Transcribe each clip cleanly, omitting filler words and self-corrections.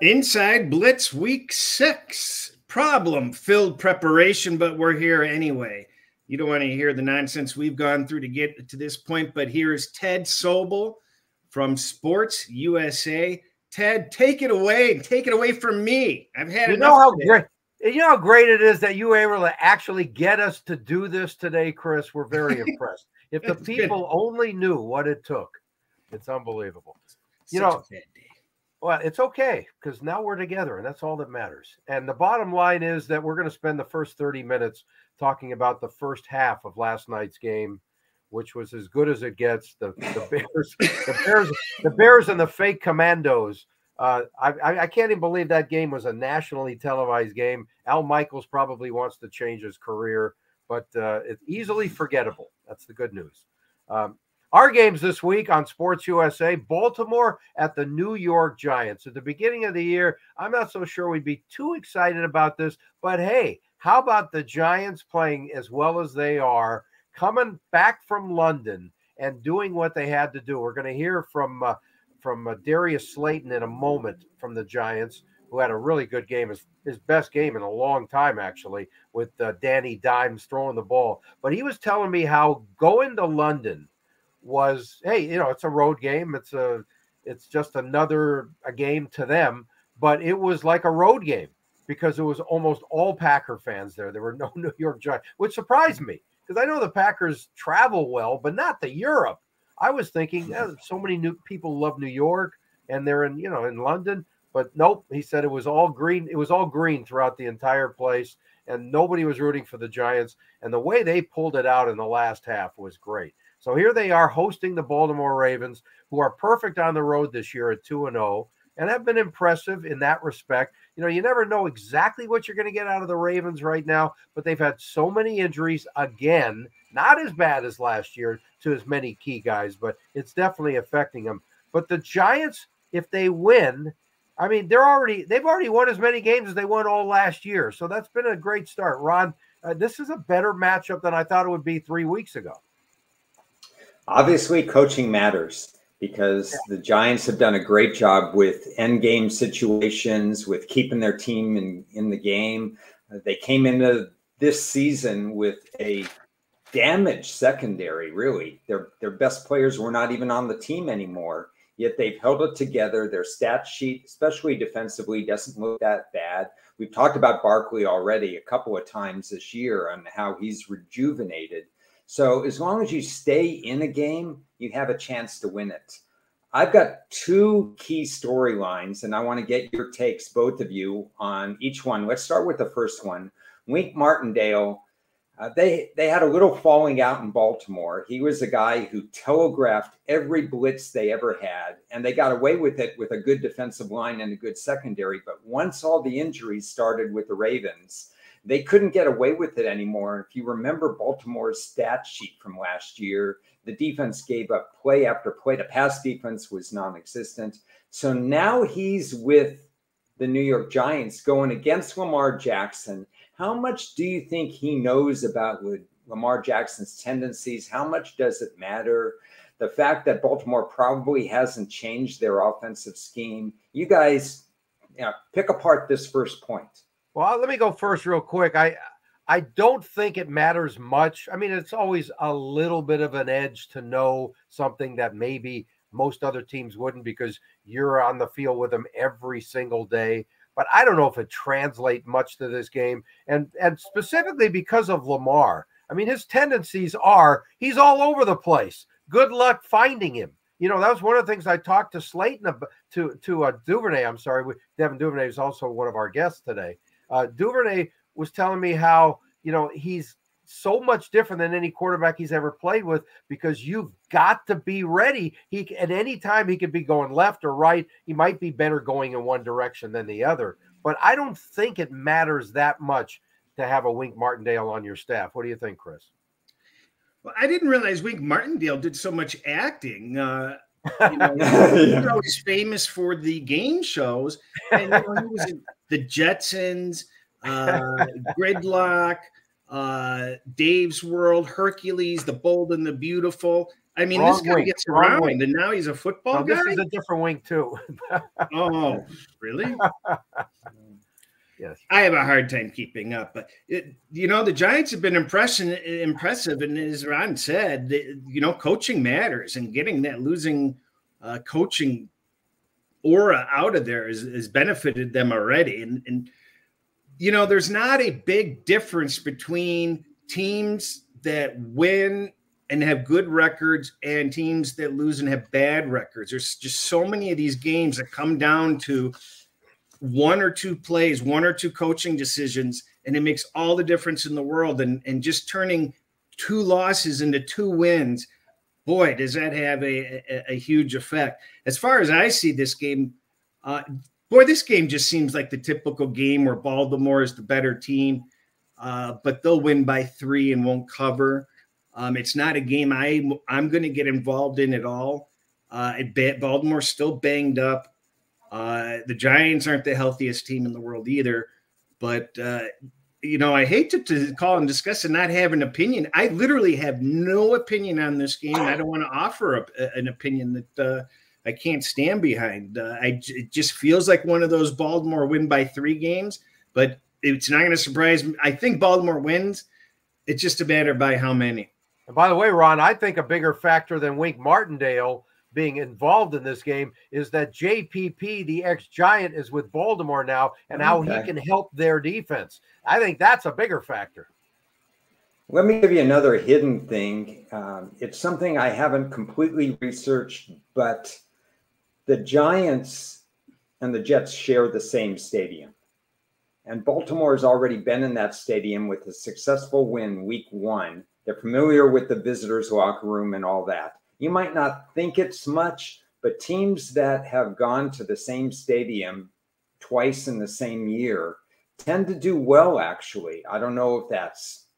Inside Blitz Week 6. Problem-filled preparation, but we're here anyway. You don't want to hear the nonsense we've gone through to get to this point, but here's Ted Sobel from Sports USA. Ted, take it away. Take it away from me. I've had enough today. You know how great it is that you were able to actually get us to do this today, Chris. We're very impressed. If the people only knew what it took, it's unbelievable. You know, well, it's okay because now we're together and that's all that matters. And the bottom line is that we're going to spend the first 30 minutes talking about the first half of last night's game, which was as good as it gets. The Bears and the fake Commandos. I can't even believe that game was a nationally televised game. Al Michaels probably wants to change his career, but it's easily forgettable. That's the good news. Our games this week on Sports USA, Baltimore at the New York Giants. At the beginning of the year, I'm not so sure we'd be too excited about this, but hey, how about the Giants playing as well as they are, coming back from London and doing what they had to do? We're going to hear from Darius Slayton in a moment from the Giants, who had a really good game, his best game in a long time, actually, with Danny Dimes throwing the ball. But he was telling me how going to London was, hey, you know, it's a road game. It's just a game to them, but it was like a road game because it was almost all Packer fans there. There were no New York Giants, which surprised me because I know the Packers travel well, but not to Europe. I was thinking so many new people love New York and they're in London, but nope. He said it was all green. It was all green throughout the entire place and nobody was rooting for the Giants. And the way they pulled it out in the last half was great. So here they are hosting the Baltimore Ravens, who are perfect on the road this year at 2-0 and have been impressive in that respect. You know, you never know exactly what you're going to get out of the Ravens right now, but they've had so many injuries again, not as bad as last year to as many key guys, but it's definitely affecting them. But the Giants, if they win, I mean, they've already won as many games as they won all last year. So that's been a great start. Ron, this is a better matchup than I thought it would be 3 weeks ago. Obviously, coaching matters because the Giants have done a great job with end game situations, with keeping their team in the game. They came into this season with a damaged secondary, really. Their best players were not even on the team anymore, yet they've held it together. Their stat sheet, especially defensively, doesn't look that bad. We've talked about Barkley already a couple of times this year on how he's rejuvenated. So as long as you stay in a game, you have a chance to win it. I've got two key storylines, and I want to get your takes, both of you, on each one. Let's start with the first one. Wink Martindale, they had a little falling out in Baltimore. He was a guy who telegraphed every blitz they ever had, and they got away with it with a good defensive line and a good secondary. But once all the injuries started with the Ravens, they couldn't get away with it anymore. If you remember Baltimore's stat sheet from last year, the defense gave up play after play. The pass defense was non-existent. So now he's with the New York Giants going against Lamar Jackson. How much do you think he knows about Lamar Jackson's tendencies? How much does it matter? The fact that Baltimore probably hasn't changed their offensive scheme. You guys, pick apart this first point. Well, let me go first real quick. I don't think it matters much. I mean, it's always a little bit of an edge to know something that maybe most other teams wouldn't because you're on the field with them every single day. But I don't know if it translates much to this game. And specifically because of Lamar. I mean, his tendencies are he's all over the place. Good luck finding him. You know, that was one of the things I talked to Slayton about, to Duvernay. I'm sorry. Devin Duvernay is also one of our guests today. Duvernay was telling me how, you know, he's so much different than any quarterback he's ever played with because you've got to be ready. At any time he could be going left or right. He might be better going in one direction than the other. But I don't think it matters that much to have a Wink Martindale on your staff. What do you think, Chris? Well, I didn't realize Wink Martindale did so much acting. He's always famous for the game shows. And he was in the Jetsons, Gridlock, Dave's World, Hercules, The Bold and the Beautiful. I mean, Wrong this guy wing. gets Wrong around, wing. and now he's a football guy? This is a different wing, too. Oh, really? Yes. I have a hard time keeping up. But, the Giants have been impressive. And as Ron said, coaching matters. And getting that losing coaching aura out of there has benefited them already. And there's not a big difference between teams that win and have good records and teams that lose and have bad records. There's just so many of these games that come down to one or two plays, one or two coaching decisions, and it makes all the difference in the world. And just turning 2 losses into 2 wins, boy, does that have a huge effect. As far as I see this game, this game just seems like the typical game where Baltimore is the better team, but they'll win by 3 and won't cover. It's not a game I'm going to get involved in at all. Baltimore's still banged up. The Giants aren't the healthiest team in the world either. But, I hate to call and discuss and not have an opinion. I literally have no opinion on this game. I don't want to offer an opinion that I can't stand behind. It just feels like one of those Baltimore win by 3 games, but it's not going to surprise me. I think Baltimore wins. It's just a matter by how many. And by the way, Ron, I think a bigger factor than Wink Martindale being involved in this game is that JPP, the ex-Giant, is with Baltimore now, and how he can help their defense. I think that's a bigger factor. Let me give you another hidden thing. It's something I haven't completely researched, but the Giants and the Jets share the same stadium. And Baltimore has already been in that stadium with a successful win week 1. They're familiar with the visitors' locker room and all that. You might not think it's much, but teams that have gone to the same stadium twice in the same year tend to do well, actually. I don't know if that's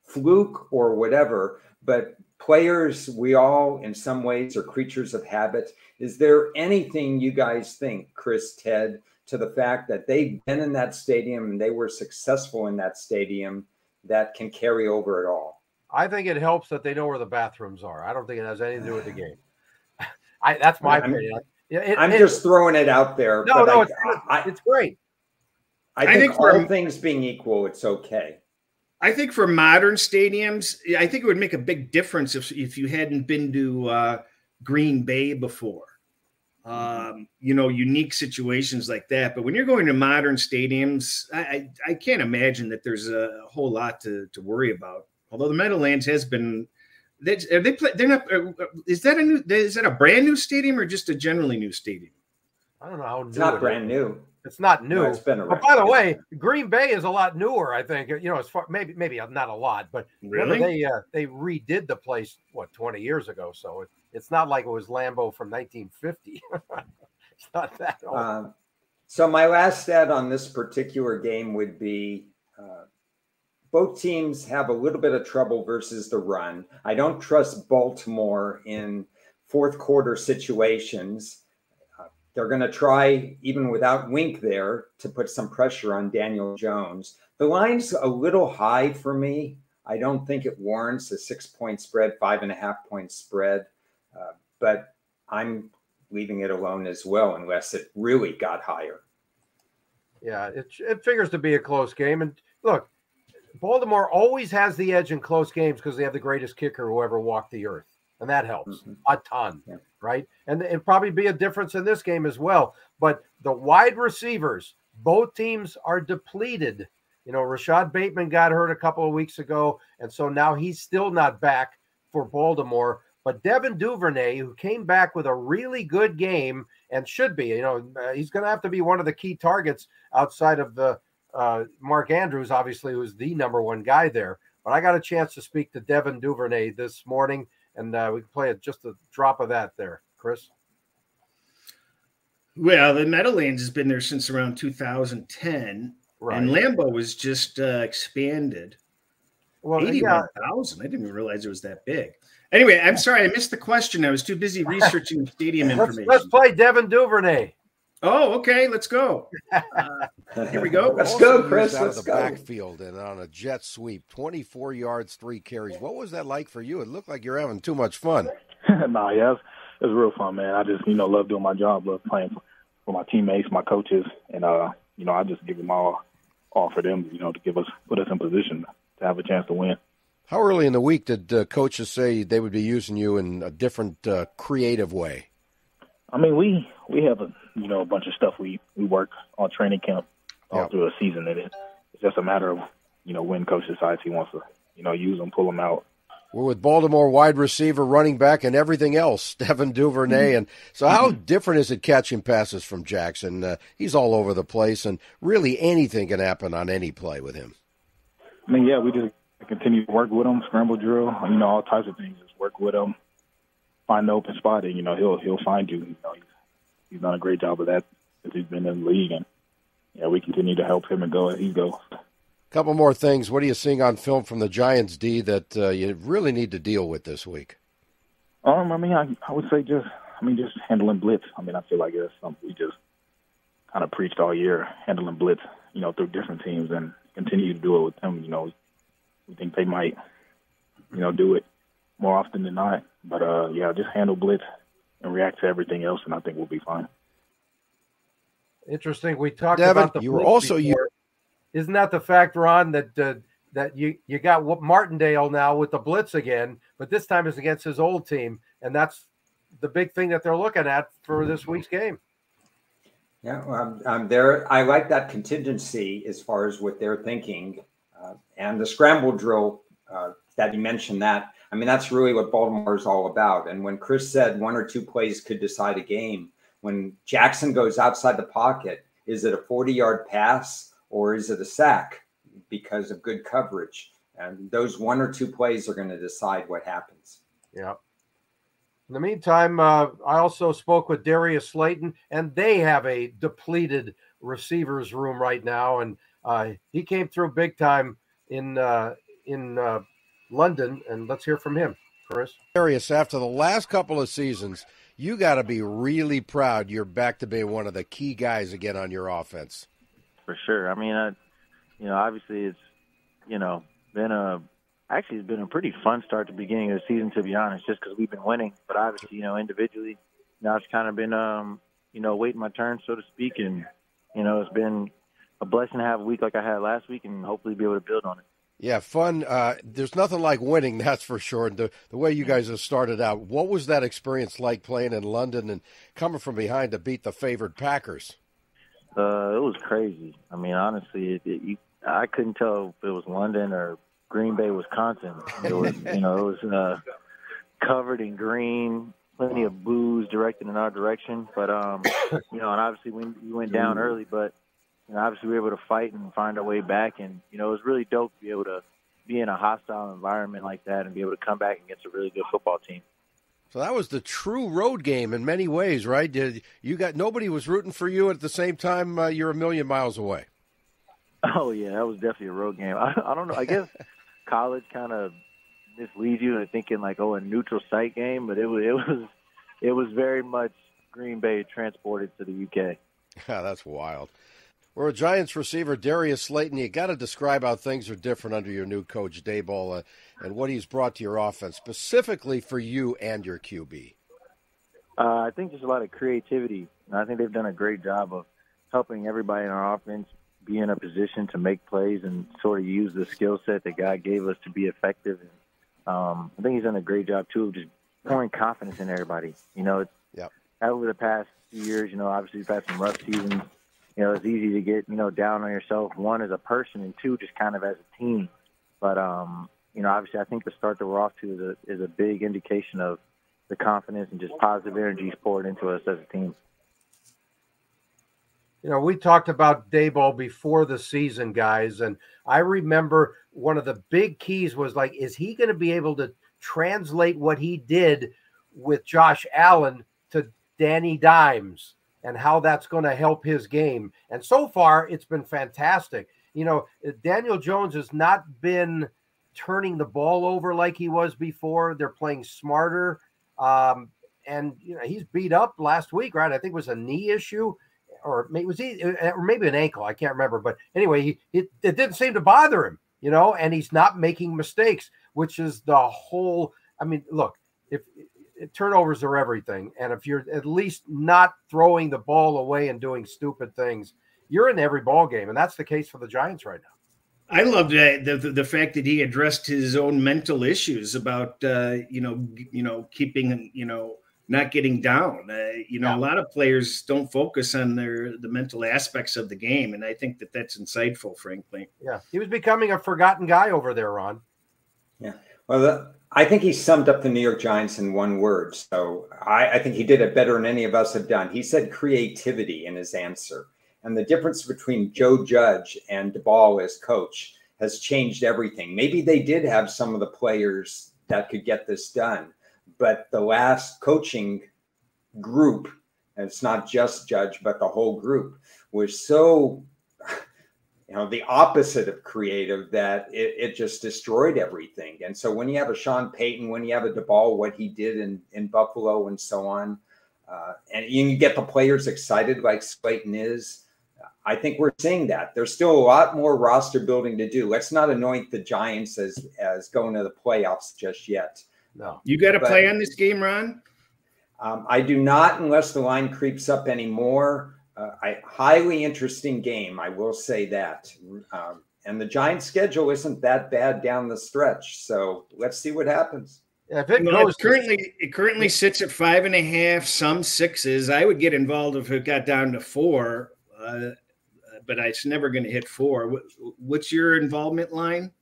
fluke or whatever, but players, we all in some ways are creatures of habit. Is there anything you guys think, Chris, Ted, to the fact that they've been in that stadium and they were successful in that stadium that can carry over at all? I think it helps that they know where the bathrooms are. I don't think it has anything to do with the game. That's my opinion. I'm just throwing it out there. No, it's great. I think for all things being equal, it's okay. I think for modern stadiums, I think it would make a big difference if you hadn't been to Green Bay before. Unique situations like that. But when you're going to modern stadiums, I can't imagine that there's a whole lot to worry about. Although the Meadowlands has been, they're not. Is that a brand new stadium or just a generally new stadium? I don't know how new. It's not brand new. It's not new. No, it's been around. But by the way, Green Bay is a lot newer. I think as far maybe not a lot, but really they redid the place 20 years ago. So it's not like it was Lambeau from 1950. It's not that old. So my last stat on this particular game would be. Both teams have a little bit of trouble versus the run. I don't trust Baltimore in fourth quarter situations. They're going to try, even without Wink there, to put some pressure on Daniel Jones. The line's a little high for me. I don't think it warrants a 6-point spread, 5.5-point spread. But I'm leaving it alone as well, unless it really got higher. Yeah, it figures to be a close game. And look, Baltimore always has the edge in close games because they have the greatest kicker who ever walked the earth. And that helps a ton, right? And it'll probably be a difference in this game as well. But the wide receivers, both teams are depleted. Rashad Bateman got hurt a couple of weeks ago, and so now he's still not back for Baltimore. But Devin Duvernay, who came back with a really good game and should be, he's going to have to be one of the key targets outside of the Mark Andrews, obviously, who's the number 1 guy there. But I got a chance to speak to Devin Duvernay this morning, and we can play just a drop of that there. Chris? Well, the Meadowlands has been there since around 2010, right. And Lambeau was just expanded. Well, 81,000. I didn't even realize it was that big. Anyway, I'm sorry, I missed the question. I was too busy researching stadium information. Let's play Devin Duvernay. Oh, okay. Let's go. Here we go. Let's go, Chris. Out of the backfield and on a jet sweep, 24 yards, 3 carries. What was that like for you? It looked like you're having too much fun. Nah, yeah, it's real fun, man. I just, love doing my job, love playing for my teammates, my coaches, and, I just give them all for them, to put us in position to have a chance to win. How early in the week did coaches say they would be using you in a different creative way? I mean, we have a bunch of stuff we work on training camp all through a season, and it's just a matter of, when coach decides he wants to, use them, pull them out. We're with Baltimore wide receiver, running back, and everything else, Devin Duvernay. And so how different is it catching passes from Jackson? He's all over the place, and really anything can happen on any play with him. I mean, yeah, we just continue to work with him, scramble drill, all types of things. Just work with him, find the open spot, and, he'll find you. He's done a great job of that since he's been in the league. And, we continue to help him and go as he goes. Couple more things. What are you seeing on film from the Giants, D, that you really need to deal with this week? I mean, I would say just handling blitz. I mean, I feel like that's something we just kind of preached all year, handling blitz, through different teams, and continue to do it with them. We think they might, do it more often than not. But, just handle blitz and react to everything else, and I think we'll be fine. Interesting. We talked Devin, about the you were also before. Isn't that the fact, Ron, that you got Martindale now with the blitz again, but this time it's against his old team, and that's the big thing that they're looking at for this week's game. Yeah, there. I like that contingency as far as what they're thinking, and the scramble drill that you mentioned. That I mean, that's really what Baltimore is all about. And when Chris said 1 or 2 plays could decide a game, when Jackson goes outside the pocket, is it a 40-yard pass? Or is it a sack because of good coverage? And those 1 or 2 plays are going to decide what happens. Yeah. In the meantime, I also spoke with Darius Slayton, and they have a depleted receivers room right now. And he came through big time in London. And let's hear from him, Chris. Darius, after the last couple of seasons, you got to be really proud you're back to being one of the key guys again on your offense. For sure. I mean, obviously it's, it's been a pretty fun start to the beginning of the season, to be honest, just because we've been winning. But obviously, individually, now it's kind of been, waiting my turn, so to speak. And, it's been a blessing to have a week like I had last week and hopefully be able to build on it. Yeah, fun. There's nothing like winning, that's for sure. And the way you guys have started out, what was that experience like playing in London and coming from behind to beat the favored Packers? It was crazy. I mean, honestly, I couldn't tell if it was London or Green Bay, Wisconsin. It was, it was covered in green, plenty of booze directed in our direction. But, and obviously we went down early, but obviously we were able to fight and find our way back. And, it was really dope to be able to be in a hostile environment like that and be able to come back against a really good football team. So that was the true road game in many ways, right? Nobody was rooting for you at the same time you're a million miles away. Oh yeah, that was definitely a road game. I don't know. I guess college kind of misleads you into thinking like, a neutral site game, but it was very much Green Bay transported to the UK. Yeah, that's wild. We're a Giants receiver, Darius Slayton. You got to describe how things are different under your new coach, Daboll, and what he's brought to your offense, specifically for you and your QB. I think there's a lot of creativity. And I think they've done a great job of helping everybody in our offense be in a position to make plays and sort of use the skill set that God gave us to be effective. And I think he's done a great job, too, of just pouring confidence in everybody. Over the past few years, obviously we've had some rough seasons. It's easy to get, down on yourself, one, as a person, and two, just kind of as a team. But, obviously I think the start that we're off to is a big indication of the confidence and just positive energy poured into us as a team. We talked about Daboll before the season, guys, and I remember one of the big keys was like, is he going to be able to translate what he did with Josh Allen to Danny Dimes? And how that's going to help his game. And so far, it's been fantastic. Daniel Jones has not been turning the ball over like he was before. They're playing smarter. And he's beat up last week, right? I think it was a knee issue, or maybe an ankle. I can't remember. But anyway, it didn't seem to bother him, and he's not making mistakes, which is the whole. I mean, look, if turnovers are everything. And if you're at least not throwing the ball away and doing stupid things, you're in every ball game. And that's the case for the Giants right now. I loved the fact that he addressed his own mental issues about keeping not getting down. A lot of players don't focus on the mental aspects of the game, and I think that's insightful, frankly. Yeah, he was becoming a forgotten guy over there, Ron. Yeah, well, I think he summed up the New York Giants in one word. So I think he did it better than any of us have done. He said creativity in his answer. And the difference between Joe Judge and DeBall as coach has changed everything. Maybe they did have some of the players that could get this done, but the last coaching group, and it's not just Judge, but the whole group, was so, the opposite of creative that it just destroyed everything. And so when you have a Sean Payton, when you have a DeBall, what he did in Buffalo and so on, and you get the players excited like Slayton is, I think we're seeing that. There's still a lot more roster building to do. Let's not anoint the Giants as going to the playoffs just yet. No. You got to play on this game, Ron? I do not, unless the line creeps up anymore. Highly interesting game, I will say that. And the Giants' schedule isn't that bad down the stretch. So let's see what happens. If it goes it currently sits at 5.5, some 6s. I would get involved if it got down to 4. But it's never going to hit 4. What's your involvement line?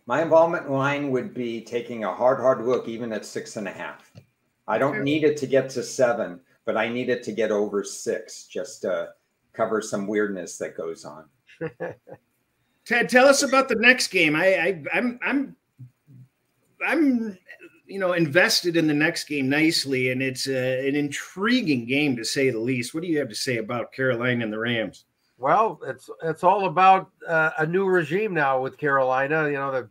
My involvement line would be taking a hard look, even at 6.5. I don't need it to get to 7, but I need it to get over 6 just to cover some weirdness that goes on. Ted, tell us about the next game. I'm invested in the next game nicely, and it's an intriguing game to say the least. What do you have to say about Carolina and the Rams? Well, it's all about a new regime now with Carolina.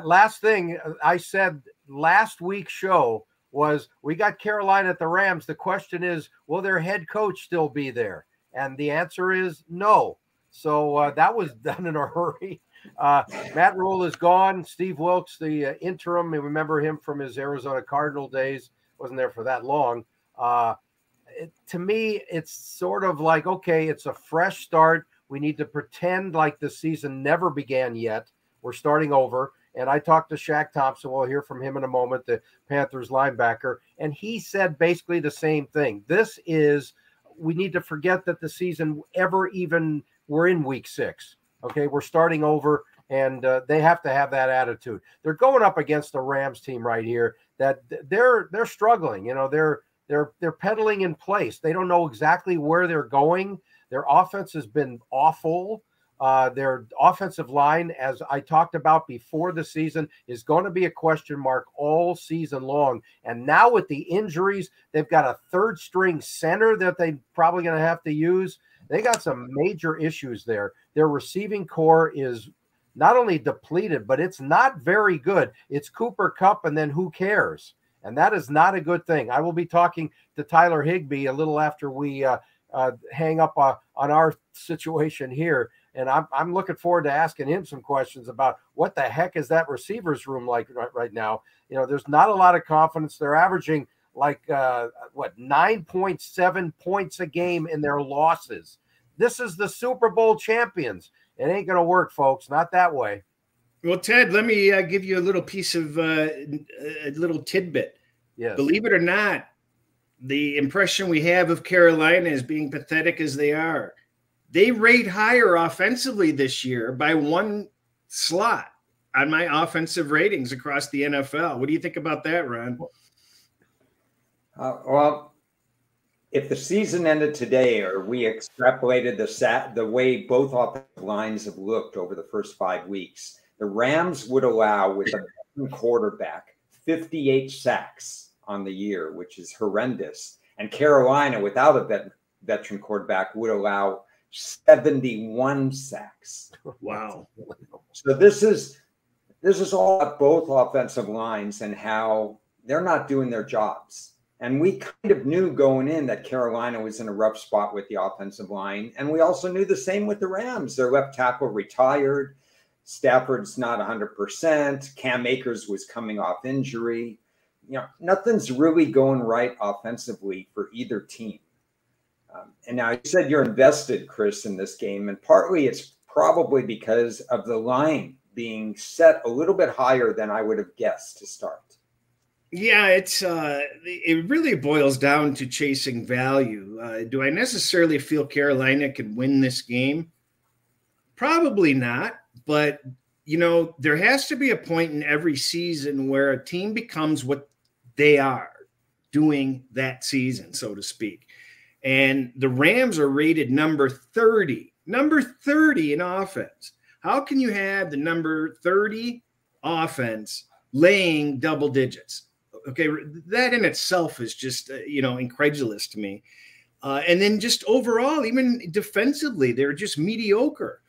Last thing I said last week's show was we got Carolina at the Rams. The question is, will their head coach still be there? And the answer is no. So that was done in a hurry. Matt Rule is gone. Steve Wilkes, the interim, you remember him from his Arizona Cardinal days, wasn't there for that long. To me, it's sort of like, okay, it's a fresh start. We need to pretend like the season never began yet. We're starting over. And I talked to Shaq Thompson. We'll hear from him in a moment, the Panthers linebacker. And he said basically the same thing. We need to forget that the season we're in week 6. Okay, we're starting over, and they have to have that attitude. They're going up against the Rams team right here that they're struggling. They're pedaling in place. They don't know exactly where they're going. Their offense has been awful. Their offensive line, as I talked about before the season, is going to be a question mark all season long. And now with the injuries, they've got a third-string center that they're probably going to have to use. They got some major issues there. Their receiving core is not only depleted, but it's not very good. It's Cooper Kupp, and then who cares? And that is not a good thing. I will be talking to Tyler Higbee a little after we hang up on our situation here. And I'm looking forward to asking him some questions about what the heck is that receivers room like right now. There's not a lot of confidence. They're averaging 9.7 points a game in their losses. This is the Super Bowl champions. It ain't going to work, folks. Not that way. Well, Ted, let me give you a little piece of a little tidbit. Yes. Believe it or not, the impression we have of Carolina as being pathetic as they are, they rate higher offensively this year by 1 slot on my offensive ratings across the NFL. What do you think about that, Ron? Well, if the season ended today, or we extrapolated the way both offensive lines have looked over the first 5 weeks, the Rams would allow, with a veteran quarterback, 58 sacks on the year, which is horrendous. And Carolina, without a veteran quarterback, would allow 71 sacks. Wow. So this is all about both offensive lines and how they're not doing their jobs. And we kind of knew going in that Carolina was in a rough spot with the offensive line. And we also knew the same with the Rams. Their left tackle retired. Stafford's not 100%. Cam Akers was coming off injury. nothing's really going right offensively for either team. And now you said you're invested, Chris, in this game, and partly it's probably because of the line being set a little bit higher than I would have guessed to start. Yeah, it really boils down to chasing value. Do I necessarily feel Carolina can win this game? Probably not, but there has to be a point in every season where a team becomes what they are doing that season, so to speak. And the Rams are rated number 30 in offense. How can you have the number 30 offense laying double digits? Okay, that in itself is just, incredulous to me. And then just overall, even defensively, they're just mediocre.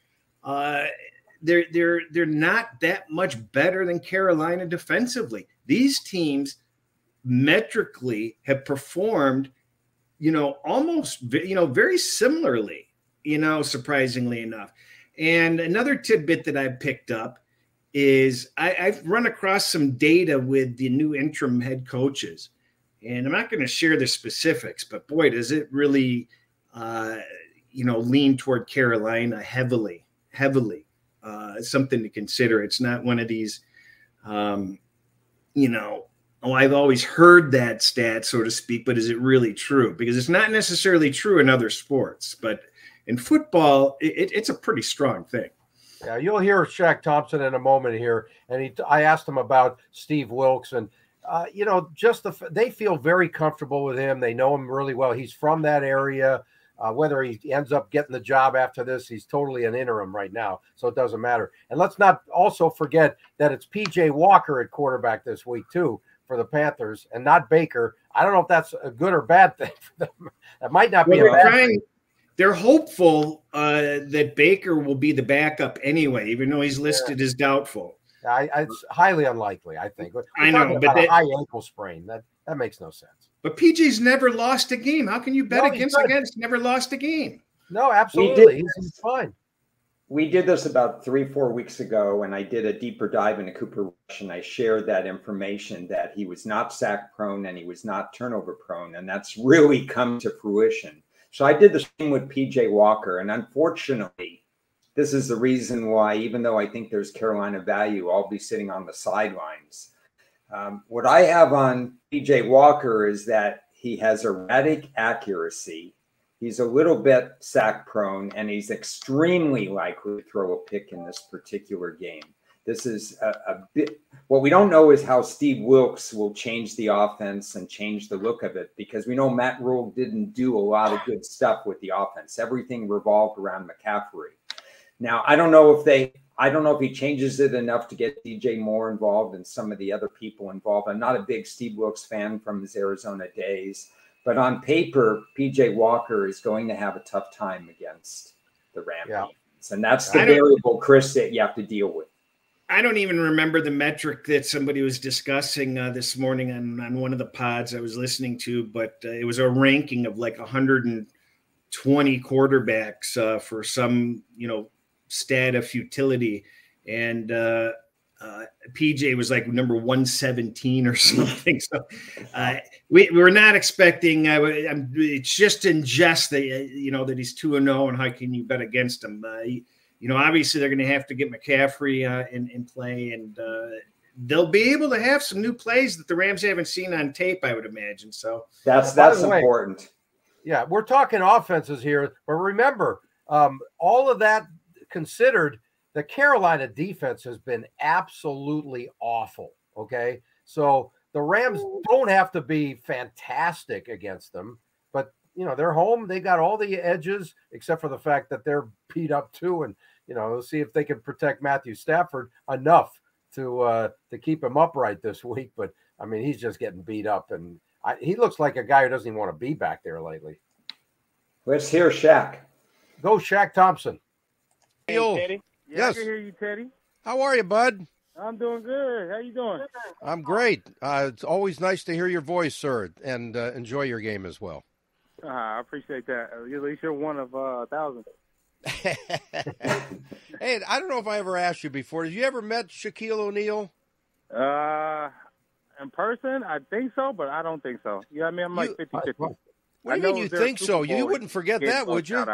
They're not that much better than Carolina defensively. These teams metrically have performed, almost, very similarly, surprisingly enough. And another tidbit that I picked up is I've run across some data with the new interim head coaches, and I'm not going to share the specifics, but boy, does it really, lean toward Carolina heavily. Something to consider. It's not one of these, I've always heard that stat, so to speak, but is it really true? Because it's not necessarily true in other sports, but in football, it's a pretty strong thing. Yeah, you'll hear Shaq Thompson in a moment here, and I asked him about Steve Wilkes, and they feel very comfortable with him. They know him really well. He's from that area. Whether he ends up getting the job after this, he's totally an interim right now, so it doesn't matter. And let's not also forget that it's P.J. Walker at quarterback this week too for the Panthers, and not Baker. I don't know if that's a good or bad thing for them. That might not be a bad thing. They're hopeful that Baker will be the backup anyway, even though he's listed as doubtful. It's highly unlikely, I think. I know, but a high ankle sprain, that makes no sense. But PJ's never lost a game. How can you bet against a guy that's never lost a game? No, absolutely. He's fine. We did this about 3-4 weeks ago, and I did a deeper dive into Cooper Rush, and I shared that information that he was not sack prone and he was not turnover prone, and that's really come to fruition. So I did the same with P.J. Walker, and unfortunately, this is the reason why, even though I think there's Carolina value, I'll be sitting on the sidelines. What I have on P.J. Walker is that he has erratic accuracy. He's a little bit sack prone, and he's extremely likely to throw a pick in this particular game. This is a bit, what we don't know is how Steve Wilkes will change the offense and change the look of it, because we know Matt Rule didn't do a lot of good stuff with the offense. Everything revolved around McCaffrey. Now, I don't know if he changes it enough to get DJ Moore involved and some of the other people involved. I'm not a big Steve Wilkes fan from his Arizona days, but on paper, PJ Walker is going to have a tough time against the Rams. Yeah. And that's the variable, Chris, that you have to deal with. I don't even remember the metric that somebody was discussing this morning on one of the pods I was listening to, but it was a ranking of like 120 quarterbacks for some, stat of futility. And PJ was like number 117 or something. So we're not expecting, it's just in jest that, that he's 2-0 and how can you bet against him? Obviously they're going to have to get McCaffrey in play, and they'll be able to have some new plays that the Rams haven't seen on tape, I would imagine. So that's important. Yeah, we're talking offenses here, but remember, all of that considered, the Carolina defense has been absolutely awful. Okay, so the Rams don't have to be fantastic against them, but they're home. They got all the edges except for the fact that they're beat up too. And, we'll see if they can protect Matthew Stafford enough to keep him upright this week. But I mean, he's just getting beat up, and he looks like a guy who doesn't even want to be back there lately. Let's hear Shaq. Go Shaq Thompson. Hey, Teddy. Yeah, yes. I can hear you, Teddy. How are you, bud? I'm doing good. How you doing? I'm great. It's always nice to hear your voice, sir, and enjoy your game as well. I appreciate that. At least you're one of 1,000. Hey, I don't know if I ever asked you before. Did you ever met Shaquille O'Neal? In person, I think so, but I don't think so. You know what I mean? I'm like 50-50. What do you mean you think so? You wouldn't forget that, would you?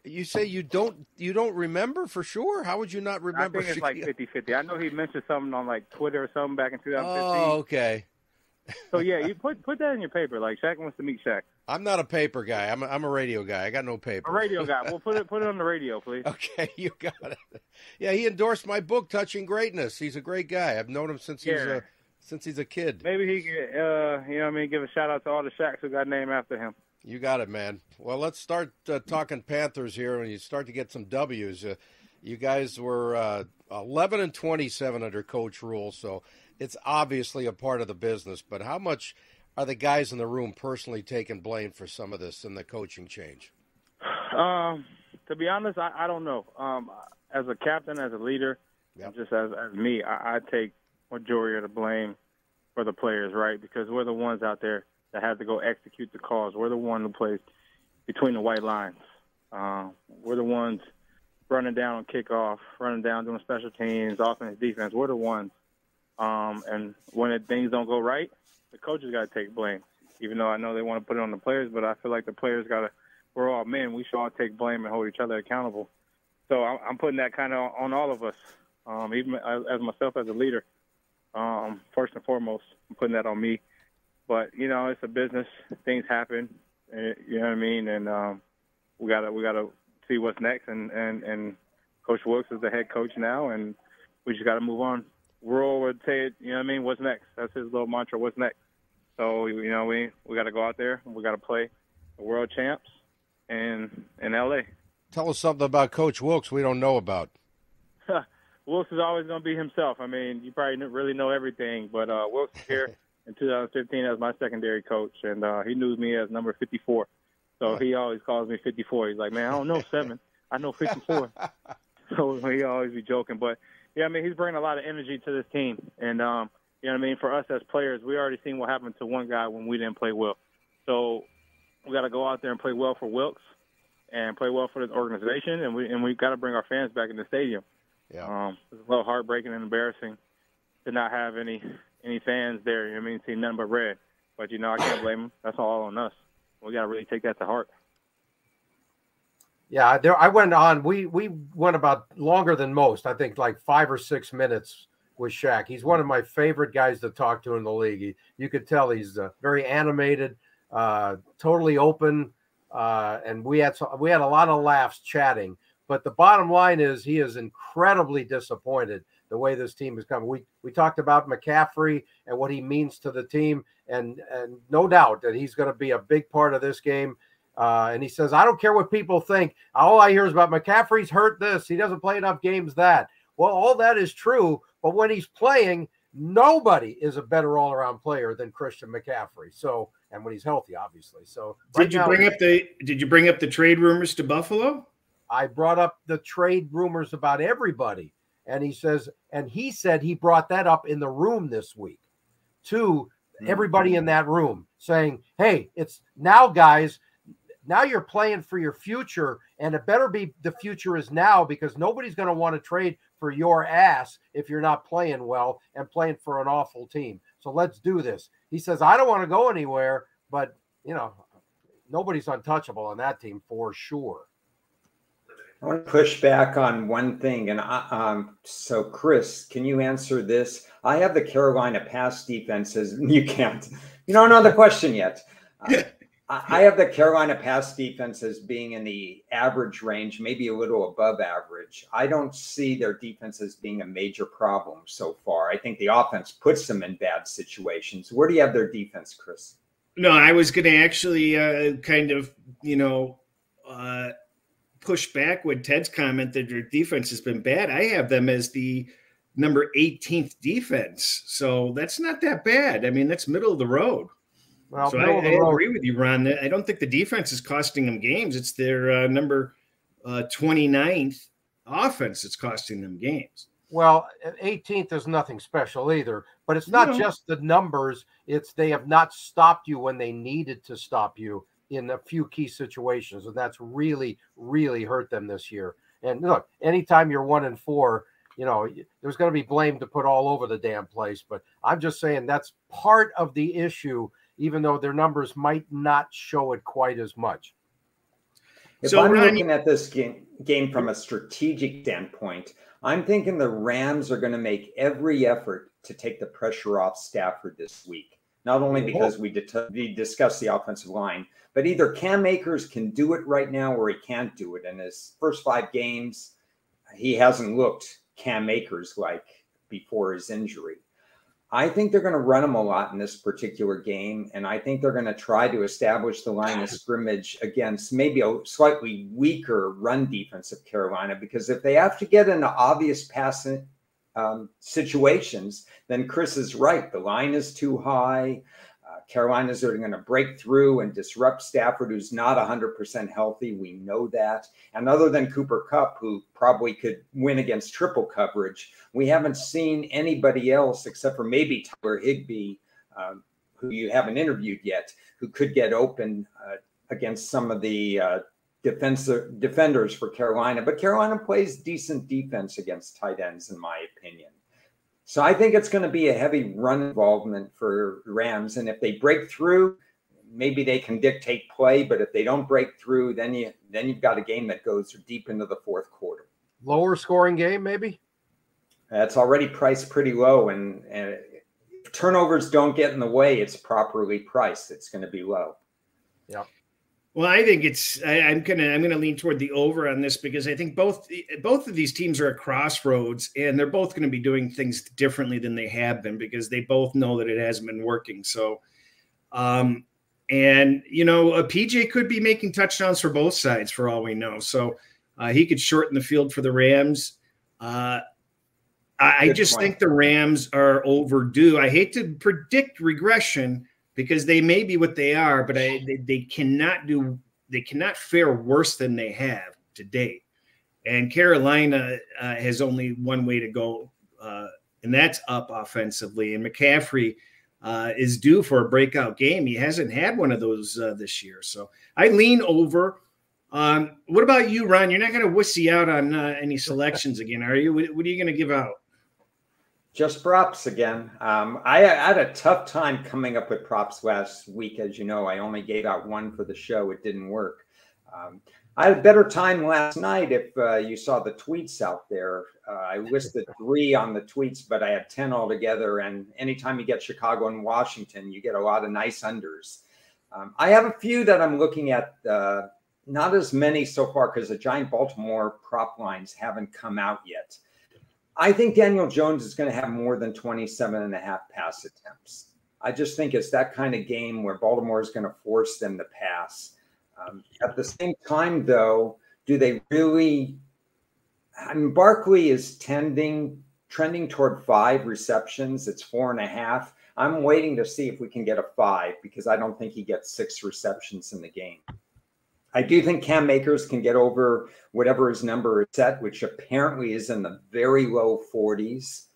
You say you don't remember for sure? How would you not remember? I think it's like 50-50. I know he mentioned something on like Twitter or something back in 2015. Oh, okay. So yeah, you put that in your paper. Like Shaq wants to meet Shaq. I'm not a paper guy. I'm a radio guy. I got no paper. A radio guy. Well, put it on the radio, please. Okay, you got it. Yeah, he endorsed my book, Touching Greatness. He's a great guy. I've known him since he's a kid. Maybe he could, you know what I mean, give a shout out to all the Shaqs who got named after him. You got it, man. Well, let's start talking Panthers here, and you start to get some W's. You guys were 11-27 under Coach Rule, so it's obviously a part of the business. But how much are the guys in the room personally taking blame for some of this and the coaching change? To be honest, I don't know. As a captain, as a leader, just as me, I take majority of the blame for the players, right? Because we're the ones out there that have to go execute the calls. We're the one who plays between the white lines. We're the ones running down on kickoff, running down doing special teams, offense, defense. We're the ones. And when things don't go right, the coaches got to take blame. Even though I know they want to put it on the players, but I feel like the players got to. We're all men. We should all take blame and hold each other accountable. So I'm putting that kind of on all of us, even as myself as a leader. First and foremost, I'm putting that on me. But you know, it's a business. Things happen. You know what I mean? And we gotta see what's next. And Coach Wilkes is the head coach now, and we just got to move on. Rural would say it. You know what I mean? What's next? That's his little mantra. What's next? So you know, we got to go out there and we got to play the world champs in LA. Tell us something about Coach Wilkes we don't know about. Wilkes is always going to be himself. I mean, you probably really know everything, but Wilkes is here in 2015 as my secondary coach, and he knew me as number 54. So he always calls me 54. He's like, man, I don't know 7. I know 54. So he always be joking. But, yeah, I mean, he's bringing a lot of energy to this team. And, you know what I mean, for us as players, we already seen what happened to one guy when we didn't play well. So we got to go out there and play well for Wilkes and play well for the organization, and we got to bring our fans back in the stadium. Yeah. It's a little heartbreaking and embarrassing to not have any fans there. You know what I mean? See nothing but red. But, you know, I can't blame them. That's all on us. We got to really take that to heart. Yeah, I went on. We went about longer than most. I think like 5 or 6 minutes with Shaq. He's one of my favorite guys to talk to in the league. You could tell he's very animated, totally open, and we had a lot of laughs chatting. But the bottom line is he is incredibly disappointed the way this team is coming. We talked about McCaffrey and what he means to the team, and no doubt that he's going to be a big part of this game. And he says, I don't care what people think. All I hear is about McCaffrey's hurt this. He doesn't play enough games that. Well, all that is true, but when he's playing, nobody is a better all-around player than Christian McCaffrey. So, and when he's healthy, obviously. So, did you bring up the trade rumors to Buffalo? I brought up the trade rumors about everybody, and he said he brought that up in the room this week to everybody in that room, saying, "Hey, it's now, guys. Now you're playing for your future, and it better be the future is now, because nobody's going to want to trade for your ass if you're not playing well and playing for an awful team. So let's do this." He says, "I don't want to go anywhere, but you know, nobody's untouchable on that team for sure." I want to push back on one thing. And so, Chris, can you answer this? I have the Carolina pass defenses. You can't. You don't know the question yet. I have the Carolina pass defenses being in the average range, maybe a little above average. I don't see their defenses being a major problem so far. I think the offense puts them in bad situations. Where do you have their defense, Chris? No, I was going to actually kind of, push back with Ted's comment that their defense has been bad. I have them as the number 18th defense. So that's not that bad. I mean, that's middle of the road. Well, so I agree with you, Ron. I don't think the defense is costing them games. It's their number 29th offense that's costing them games. Well, 18th is nothing special either, but it's not just the numbers. It's they have not stopped you when they needed to stop you in a few key situations, and that's really, really hurt them this year. And look, anytime you're 1-4, there's going to be blame to put all over the damn place. But I'm just saying that's part of the issue, even though their numbers might not show it quite as much. If I'm looking at this game from a strategic standpoint, I'm thinking the Rams are going to make every effort to take the pressure off Stafford this week. Not only because we discussed the offensive line, but either Cam Akers can do it right now or he can't do it. In his first 5 games, he hasn't looked Cam Akers like before his injury. I think they're going to run him a lot in this particular game, and I think they're going to try to establish the line of scrimmage against maybe a slightly weaker run defense of Carolina, because if they have to get into obvious passing situations, then Chris is right. The line is too high. Carolina's are going to break through and disrupt Stafford, who's not 100% healthy. We know that. And other than Cooper Kupp, who probably could win against triple coverage, we haven't seen anybody else except for maybe Tyler Higbee, who you haven't interviewed yet, who could get open against some of the defenders for Carolina. But Carolina plays decent defense against tight ends, in my opinion. So I think it's going to be a heavy run involvement for Rams. And if they break through, maybe they can dictate play. But if they don't break through, then you've got a game that goes deep into the fourth quarter. Lower scoring game, maybe? That's already priced pretty low. And if turnovers don't get in the way, it's properly priced. It's going to be low. Yeah. Well, I think I'm gonna lean toward the over on this, because I think both of these teams are at crossroads, and they're both going to be doing things differently than they have been, because they both know that it hasn't been working. So, and a PJ could be making touchdowns for both sides for all we know. So he could shorten the field for the Rams. I just think the Rams are overdue. I hate to predict regression, because they may be what they are, but they cannot fare worse than they have to date. And Carolina has only one way to go, and that's up offensively. And McCaffrey is due for a breakout game. He hasn't had one of those this year. So I lean over. What about you, Ron? You're not going to wussy out on any selections again, are you? What are you going to give out? Just props again. I had a tough time coming up with props last week. As you know, I only gave out one for the show. It didn't work. I had a better time last night. If you saw the tweets out there, I listed 3 on the tweets, but I had 10 altogether. And anytime you get Chicago and Washington, you get a lot of nice unders. I have a few that I'm looking at, not as many so far, because the Giant Baltimore prop lines haven't come out yet. I think Daniel Jones is going to have more than 27.5 pass attempts. I just think it's that kind of game where Baltimore is going to force them to pass. At the same time, though, do they really – Barkley is trending toward 5 receptions. It's 4.5. I'm waiting to see if we can get a 5, because I don't think he gets 6 receptions in the game. I do think Cam Akers can get over whatever his number is set, which apparently is in the very low 40s.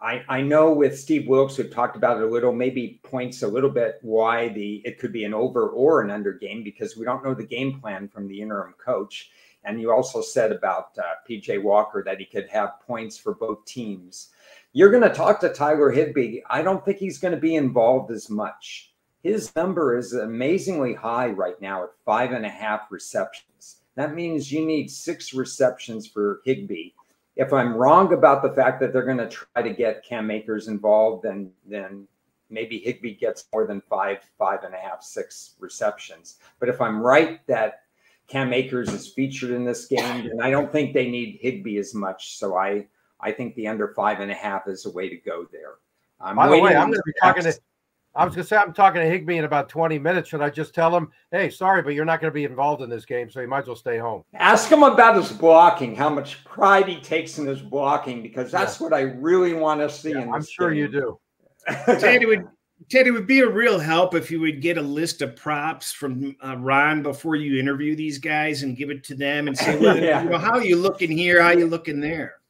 I know with Steve Wilkes, who talked about it a little, maybe points a little bit why it could be an over or an under game, because we don't know the game plan from the interim coach. And you also said about PJ Walker that he could have points for both teams. You're going to talk to Tyler Higbee. I don't think he's going to be involved as much. His number is amazingly high right now at 5.5 receptions. That means you need 6 receptions for Higbee. If I'm wrong about the fact that they're going to try to get Cam Akers involved, then maybe Higbee gets more than 5.5, 6 receptions. But if I'm right that Cam Akers is featured in this game, then I don't think they need Higbee as much. So I think the under 5.5 is a way to go there. By the way, I'm going to be talking to. I was going to say, I'm talking to Higbee in about 20 minutes. Should I just tell him, hey, sorry, but you're not going to be involved in this game, so you might as well stay home? Ask him about his blocking, how much pride he takes in his blocking, because that's what I really want to see. Yeah, I'm sure you do. Ted, it would be a real help if you would get a list of props from Ron before you interview these guys and give it to them and say, well, how are you looking here? How are you looking there?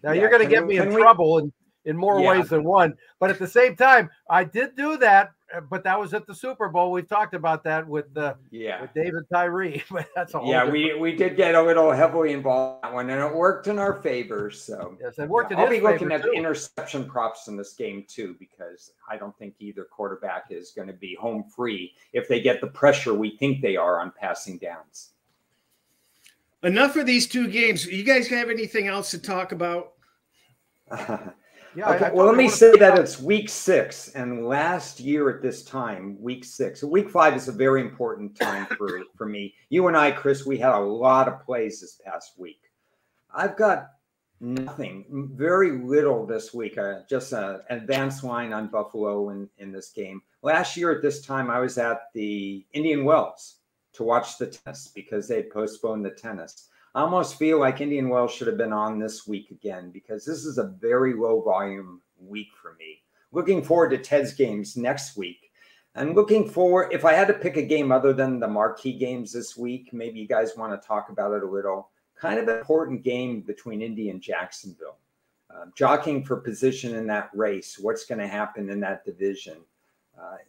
Now, you're going to get me in trouble in more ways than one. But at the same time, I did do that but that was at the Super Bowl. We've talked about that with David Tyree. But that's a whole we did get a little heavily involved in that one, and it worked in our favor. So yes, it worked. I'll be looking at the interception props in this game too, because I don't think either quarterback is going to be home free if they get the pressure we think they are on passing downs. Enough of these two games. You guys have anything else to talk about? Yeah. Okay. Well, let me say that it's week 6, and last year at this time, week 6. So week 5 is a very important time for me. You and I, Chris, we had a lot of plays this past week. I've got nothing, very little this week. Just an advanced line on Buffalo in this game. Last year at this time, I was at the Indian Wells to watch the tennis because they postponed the tennis. I almost feel like Indian Wells should have been on this week again because this is a very low volume week for me. Looking forward to Ted's games next week. And looking forward, if I had to pick a game other than the marquee games this week, maybe you guys want to talk about it a little. Kind of an important game between Indy and Jacksonville. Jockeying for position in that race. What's going to happen in that division?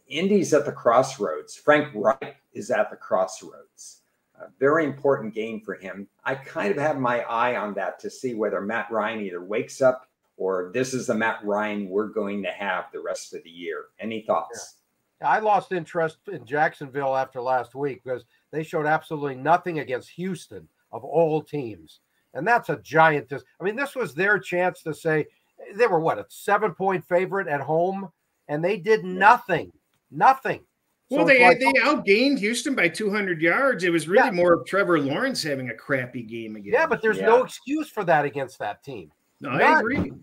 Indy's at the crossroads. Frank Reich is at the crossroads. A very important game for him. I kind of have my eye on that to see whether Matt Ryan either wakes up or this is the Matt Ryan we're going to have the rest of the year. Any thoughts? Yeah. I lost interest in Jacksonville after last week because they showed absolutely nothing against Houston of all teams. And that's a giant. I mean, this was their chance to say they were a 7-point favorite at home, and they did nothing. Nothing. Well, they outgained Houston by 200 yards. It was really more of Trevor Lawrence having a crappy game again. Yeah, but there's no excuse for that against that team. No, I agree.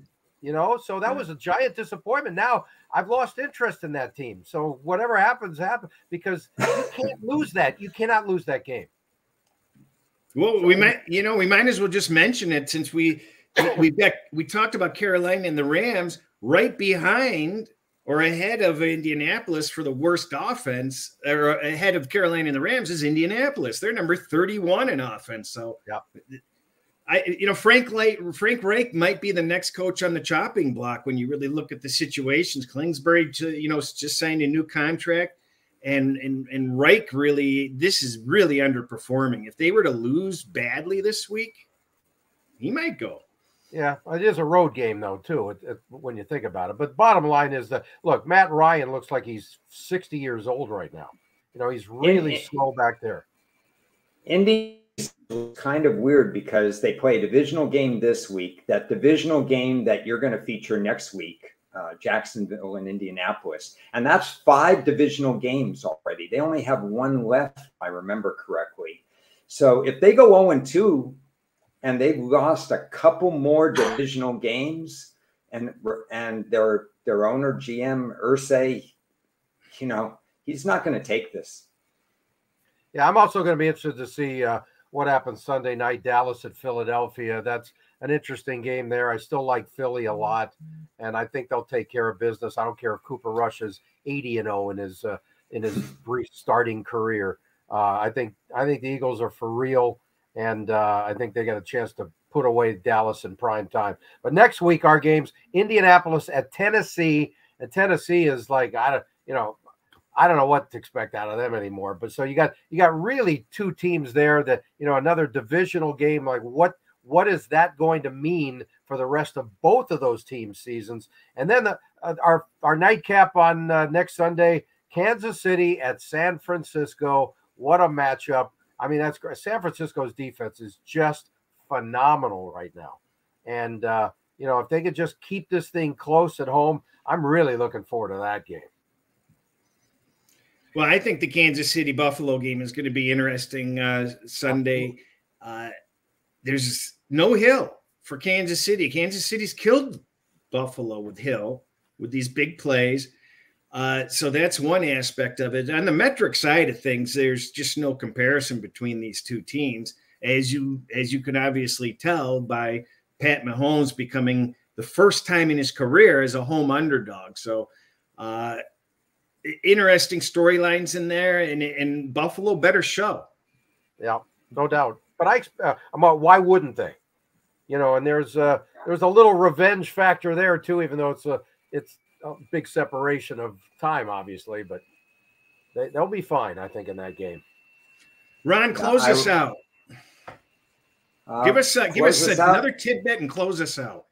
So that was a giant disappointment. Now I've lost interest in that team. So whatever happens, because you can't lose that. You cannot lose that game. Well, we might as well just mention it since we talked about Carolina and the Rams right behind or ahead of Indianapolis for the worst offense, or ahead of Carolina and the Rams is Indianapolis. They're number 31 in offense. So, Frank Reich might be the next coach on the chopping block when you really look at the situations. Kingsbury, just signed a new contract, and Reich this is really underperforming. If they were to lose badly this week, he might go. Yeah, it is a road game, though, too, when you think about it. But bottom line is that, look, Matt Ryan looks like he's 60 years old right now. He's really slow back there. Indy is kind of weird because they play a divisional game this week. That divisional game that you're going to feature next week, Jacksonville and Indianapolis. And that's 5 divisional games already. They only have 1 left, if I remember correctly. So if they go 0-2, and they've lost a couple more divisional games, and their owner, GM Irsay, he's not going to take this. Yeah, I'm also going to be interested to see what happens Sunday night, Dallas at Philadelphia. That's an interesting game there. I still like Philly a lot, and I think they'll take care of business. I don't care if Cooper Rush is 80-0 in his brief starting career. I think the Eagles are for real. And I think they got a chance to put away Dallas in prime time. But next week, our games, Indianapolis at Tennessee. And Tennessee is like, I don't know what to expect out of them anymore. But so you got really 2 teams there that, another divisional game. Like what is that going to mean for the rest of both of those teams' seasons? And then our nightcap on next Sunday, Kansas City at San Francisco. What a matchup. I mean, that's great. San Francisco's defense is just phenomenal right now. And, if they could just keep this thing close at home, I'm really looking forward to that game. Well, I think the Kansas City-Buffalo game is going to be interesting Sunday. There's no Hill for Kansas City. Kansas City's killed Buffalo with Hill with these big plays. So that's one aspect of it. On the metric side of things, there's just no comparison between these two teams, as you can obviously tell by Pat Mahomes becoming the first time in his career as a home underdog. So interesting storylines in there, and Buffalo better show. Yeah, no doubt. But why wouldn't they? And there's a little revenge factor there too, even though it's big separation of time, obviously, but they'll be fine, I think, in that game. Ron, close us out. Give us another tidbit and close us out.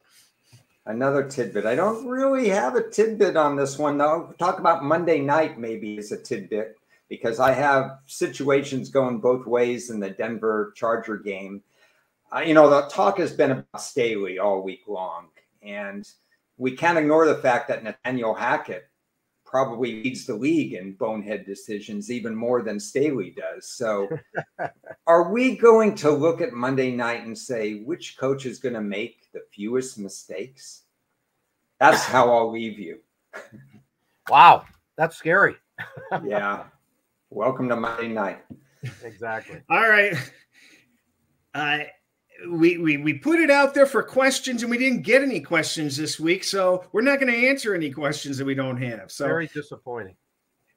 Another tidbit. I don't really have a tidbit on this one, though. Talk about Monday night maybe as a tidbit, because I have situations going both ways in the Denver Charger game. The talk has been about Staley all week long, and we can't ignore the fact that Nathaniel Hackett probably leads the league in bonehead decisions even more than Staley does. So are we going to look at Monday night and say which coach is going to make the fewest mistakes? That's how I'll leave you. Wow, that's scary. Yeah. Welcome to Monday night. Exactly. All right. We put it out there for questions, and we didn't get any questions this week, so we're not going to answer any questions that we don't have. So very disappointing.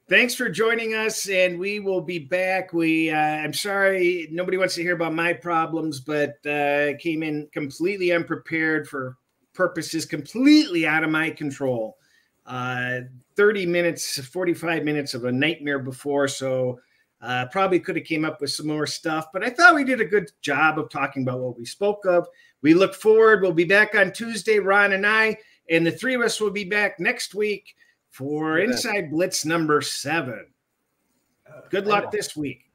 Thanks for joining us, and we will be back. I'm sorry nobody wants to hear about my problems, but came in completely unprepared for purposes completely out of my control. 30 minutes, 45 minutes of a nightmare before, so probably could have came up with some more stuff, but I thought we did a good job of talking about what we spoke of. We look forward. We'll be back on Tuesday, Ron and I, and the three of us will be back next week for Inside Blitz number 7. Good luck this week.